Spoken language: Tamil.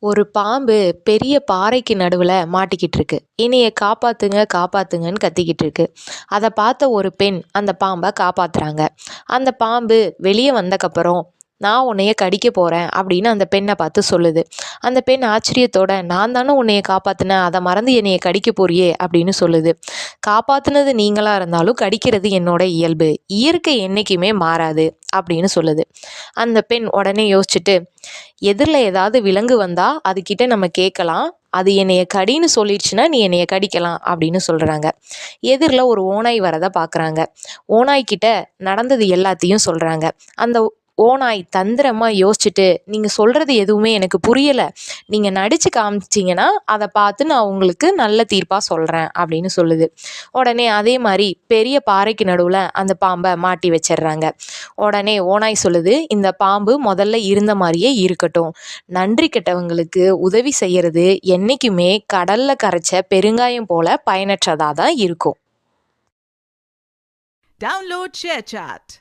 ஒரு பாம்பு பெரிய பாறைக்கு நடுவுல மாட்டிக்கிட்டு இருக்கு. என்னைய காப்பாத்துங்க காப்பாத்துங்கன்னு கத்திக்கிட்டு இருக்கு. அதை பார்த்த ஒரு பெண் அந்த பாம்பை காப்பாத்துறாங்க. அந்த பாம்பு வெளியே வந்தக்கப்புறம் நான் உன்னைய கடிக்க போறேன் அப்படின்னு அந்த பெண்ணை பார்த்து சொல்லுது. அந்த பெண் ஆச்சரியத்தோட நான் தானே உன்னைய காப்பாத்தினேன், அதை மறந்து என்னைய கடிக்க போறியே அப்படின்னு சொல்லுது. காப்பாத்துனது நீங்களா இருந்தாலும் கடிக்கிறது என்னோட இயல்பு, இயற்கை என்னைக்குமே மாறாது அப்படின்னு சொல்லுது. அந்த பெண் உடனே யோசிச்சுட்டு, எதிரில் ஏதாவது விலங்கு வந்தா அதுகிட்ட நம்ம கேட்கலாம், அது என்னைய கடின்னு சொல்லிடுச்சுன்னா நீ என்னைய கடிக்கலாம் அப்படின்னு சொல்கிறாங்க. எதிரில் ஒரு ஓநாய் வரதை பார்க்குறாங்க. ஓநாய்கிட்ட நடந்தது எல்லாத்தையும் சொல்கிறாங்க. அந்த ஓநாய் தந்திரமாக யோசிச்சுட்டு, நீங்கள் சொல்கிறது எதுவுமே எனக்கு புரியலை, நீங்கள் நடித்து காமிச்சிங்கன்னா அதை பார்த்து நான் உங்களுக்கு நல்ல தீர்ப்பாக சொல்கிறேன் அப்படின்னு சொல்லுது. உடனே அதே மாதிரி பெரிய பாறைக்கு நடுவில் அந்த பாம்பை மாட்டி வச்சிடுறாங்க. உடனே ஓநாய் சொல்லுது, இந்த பாம்பு முதல்ல இருந்த மாதிரியே இருக்கட்டும், நன்றி கெட்டவங்களுக்கு உதவி செய்யறது என்னைக்குமே கடல்ல கரைச்ச பெருங்காயம் போல பயனற்றதாக தான் இருக்கும். Download ShareChat.